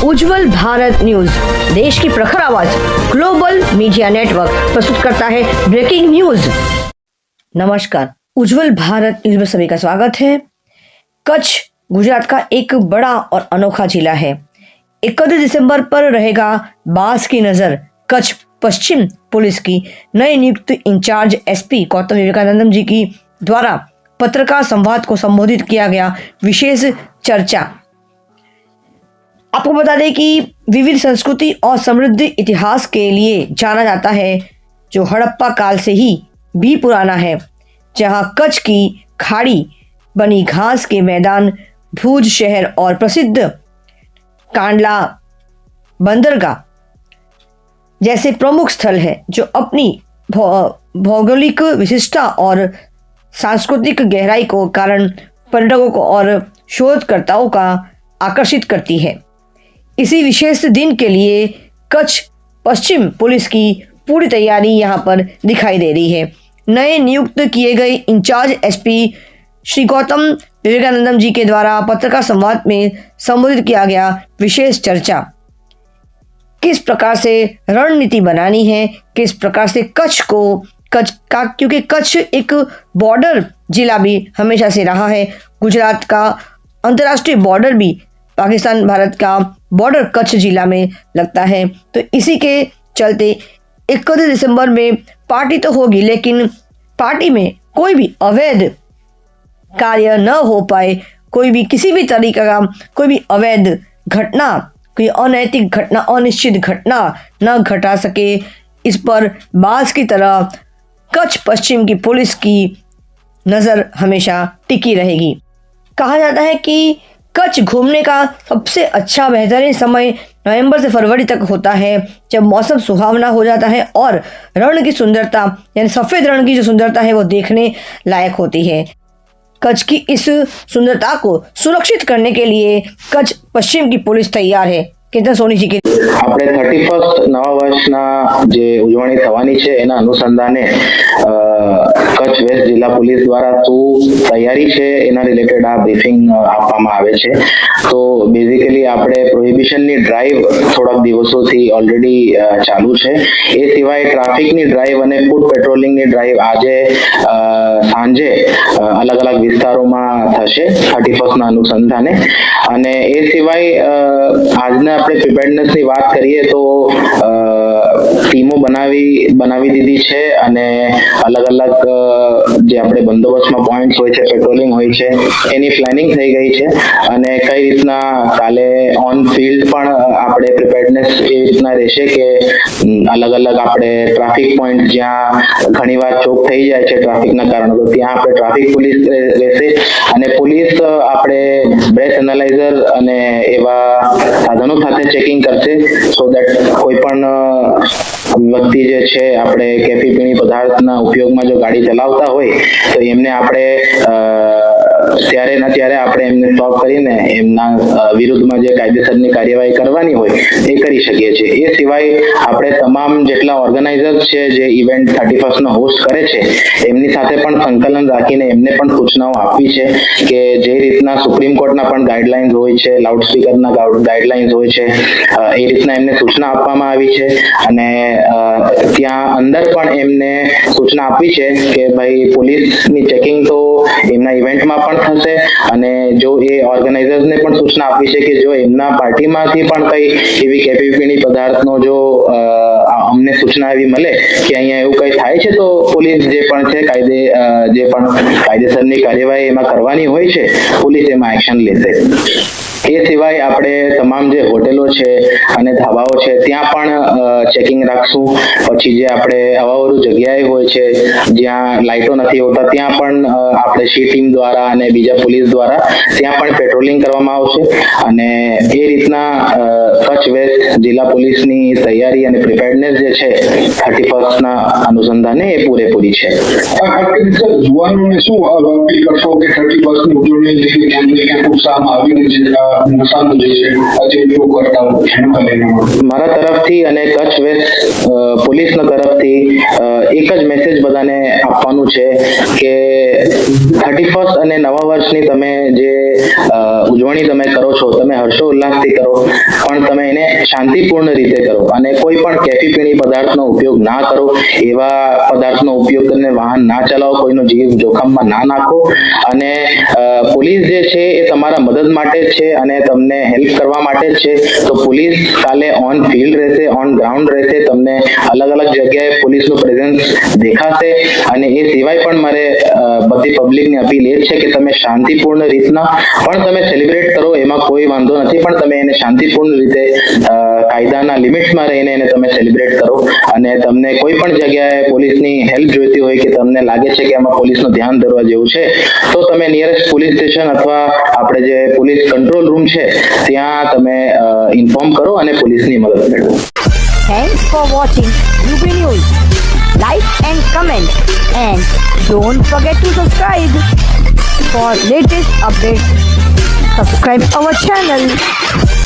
उज्जवल Bharat news, देश की प्रखर आवाज, ग्लोबल मीडिया नेटवर्क प्रस्तुत करता है ब्रेकिंग न्यूज। नमस्कार, उज्जवल भारत न्यूज में सभी का स्वागत है। कच्छ गुजरात का एक बड़ा और अनोखा जिला है। 31 दिसंबर पर रहेगा बास की नजर। कच्छ पश्चिम पुलिस की नए नियुक्त इंचार्ज एसपी गौतम विवेकानंदम जी की द्वारा पत्रकार संवाद को संबोधित किया गया विशेष चर्चा। आपको बता दें कि विविध संस्कृति और समृद्ध इतिहास के लिए जाना जाता है, जो हड़प्पा काल से ही भी पुराना है, जहां कच्छ की खाड़ी, बनी घास के मैदान, भुज शहर और प्रसिद्ध कांडला बंदरगाह जैसे प्रमुख स्थल है, जो अपनी भौगोलिक विशिष्टता और सांस्कृतिक गहराई को कारण पर्यटकों को और शोधकर्ताओं का आकर्षित करती है। इसी विशेष दिन के लिए कच्छ पश्चिम पुलिस की पूरी तैयारी यहां पर दिखाई दे रही है। नए नियुक्त किए गए इंचार्ज एसपी श्री गौतम विवेकानंदम जी के द्वारा पत्रकार संवाद में संबोधित किया गया विशेष चर्चा। किस प्रकार से रणनीति बनानी है, किस प्रकार से कच्छ का, क्योंकि कच्छ एक बॉर्डर जिला भी हमेशा से रहा है। गुजरात का अंतर्राष्ट्रीय बॉर्डर भी पाकिस्तान भारत का बॉर्डर कच्छ जिला में लगता है। तो इसी के चलते 31 दिसंबर में पार्टी तो होगी, लेकिन पार्टी में कोई भी अवैध कार्य न हो पाए, कोई भी किसी भी तरीके का कोई भी अवैध घटना, कोई अनैतिक घटना, अनिश्चित घटना न घटा सके, इस पर बास की तरह कच्छ पश्चिम की पुलिस की नज़र हमेशा टिकी रहेगी। कहा जाता है कि कच्छ घूमने का सबसे अच्छा बेहतरीन समय नवंबर से फरवरी तक होता है, जब मौसम सुहावना हो जाता है और रण की सुंदरता, यानी सफ़ेद रण की जो सुंदरता है वो देखने लायक होती है। कच्छ की इस सुंदरता को सुरक्षित करने के लिए कच्छ पश्चिम की पुलिस तैयार है। કેતન સોનીજી કે આપણે 31st નવા વર્ષના જે ઉજવણી થવાની છે એના અનુસંધાને કચ્છ વેસ્ટ જિલ્લા પોલીસ દ્વારા શું તૈયારી છે એના રિલેટેડ આ બ્રીફિંગ આપવામાં આવે છે। તો બેઝિકલી આપણે પ્રોહિબિશનની ડ્રાઈવ થોડાક દિવસોથી ઓલરેડી ચાલુ છે। એ સિવાય ટ્રાફિકની ડ્રાઈવ અને ફૂડ પેટ્રોલિંગની ડ્રાઈવ આજે સાંજે અલગ અલગ વિસ્તારોમાં થશે 31st ના અનુસંધાને। અને એ સિવાય આજના આપણે પ્રિપેર્ડનેસની વાત કરીએ તો ટીમો બનાવી દીધી છે અને અલગ અલગ જે આપણે બંદોબસ્તમાં પોઈન્ટ્સ હોય છે, પેટ્રોલિંગ હોય છે, એની પ્લાનિંગ થઈ ગઈ છે। અને કઈ રીતના કાલે ઓન ફિલ્ડ પણ આપણે પ્રિપેર્ડનેસ એ રીતના રહેશે કે અલગ અલગ આપણે ટ્રાફિક પોઈન્ટ જ્યાં ઘણીવાર ચોક થઈ જાય છે ટ્રાફિકના કારણે, તો ત્યાં આપણે ટ્રાફિક પોલીસ રહેશે અને પોલીસ આપણે બ્રેથ એનાલાઇઝર અને એવા સાધનો સાથે ચેકિંગ કરશે, સો દેટ કોઈ પણ વ્યક્તિ જે છે આપણે કેફી પીણી પદાર્થના ઉપયોગમાં જો ગાડી ચલાવતા હોય તો એમને આપણે ત્યારે ને ત્યારે આપણે એમને સ્ટોપ કરીને એમના વિરુદ્ધમાં જે કાયદેસરની કાર્યવાહી કરવાની હોય એ કરી શકીએ છીએ। એ સિવાય આપણે તમામ જેટલા ઓર્ગેનાઇઝર્સ છે જે ઇવેન્ટ 31st નો હોસ્ટ કરે છે એમની સાથે પણ સંકલન રાખીને એમને પણ સૂચનાઓ આપવી છે કે જે રીતના સુપ્રીમ કોર્ટના પણ ગાઈડલાઇન્સ હોય છે, લાઉડસ્પીકરના ગાઈડલાઇન્સ હોય છે, એ રીતના એમને સૂચના આપવામાં આવી છે। અને ત્યાં અંદર પણ એમને સૂચના આપી છે કે ભાઈ પોલીસની ચેકિંગ તો એમના ઇવેન્ટમાં પણ થશે અને જો એ ઓર્ગેનાઇઝર્સને પણ સૂચના આપી છે કે જો એમના પાર્ટીમાંથી પણ કઈ એવી કેફી પીણી પદાર્થનો જો અમને સૂચના એવી મળે કે અહીંયા એવું કઈ થાય છે તો પોલીસ જે પણ છે જે પણ કાયદેસરની કાર્યવાહી એમાં કરવાની હોય છે, પોલીસ એમાં એક્શન લેશે। એ સિવાય આપણે તમામ જે હોટેલો છે અને ધાબાઓ છે ત્યાં પણ ચેકિંગ રાખશું। પછી જે આપણે અવાવરું જગ્યાએ હોય છે જ્યાં લાઇટો નથી હોતા ત્યાં પણ આપણે સી ટીમ દ્વારા અને બીજા પોલીસ દ્વારા ત્યાં પણ પેટ્રોલિંગ કરવામાં આવશે। અને એ રીતના કચ્છ વેસ્ટ જિલ્લા પોલીસની તૈયારી અને પ્રિપેર્ડનેસ જે છે 31st અનુસંધાને એ પૂરેપૂરી છે. ખાસ કરીને સર યુવાનોને શું અપીલ કરશો કે 31st ની ઉજવણી લઈને ક્યાંક ને ક્યાંક ઉત્સાહમાં આવીને જે નશાનો જે છે આજે ઉપયોગ કરતા હોય એનો લઈને મારા તરફથી અને કચ્છ વેસ્ટ પોલીસના તરફથી એક જ મેસેજ બધાને આપવાનું છે કે 31st અને નવા વર્ષની તમે જે ઉજવણી તમે કરો છો તમે હર્ષોલ્લાસથી કરો, પણ તમે એને શાંતિપૂર્ણ રીતે કરો અને કોઈ પણ કેફી પીણી પદાર્થનો ઉપયોગ ના કરો, એવા પદાર્થનો ઉપયોગ કરીને વાહન ના ચલાવો, કોઈનો જીવ જોખમમાં ના નાખો. અને પોલીસ જે છે એ તમારા મદદ માટે જ છે અને તમને હેલ્પ કરવા માટે જ છે. તો પોલીસ કાલે ઓન ફિલ્ડ રહેશે, ઓન ગ્રાઉન્ડ રહેશે, તમને અલગ અલગ જગ્યાએ પોલીસનું પ્રેઝન્સ દેખાશે. અને એ સિવાય પણ મારે બધી પબ્લિકની અપીલ એ છે કે તમે શાંતિપૂર્ણ રીતના પણ તમે સેલિબ્રેટ કરો, એમાં કોઈ વાંધો નથી, પણ તમે એને શાંતિપૂર્ણ રીતે કાયદાના લિમિટ્સમાં રહીને એને તમે સેલિબ્રેટ કરો. અને તમને કોઈ પણ જગ્યાએ પોલીસની હેલ્પ જોઈતી હોય કે તમને લાગે છે કે આમાં પોલીસનું ધ્યાન દોરવા જેવું છે, તો તમે નિયરેસ્ટ પોલીસ સ્ટેશન અથવા આપણે જે પોલીસ કંટ્રોલ રૂમ છે ત્યાં તમે ઇન્ફોર્મ કરો અને પોલીસની મદદ મેળવો. Thanks for watching UB News. Like and comment, and don't forget to subscribe for latest updates. Subscribe our channel.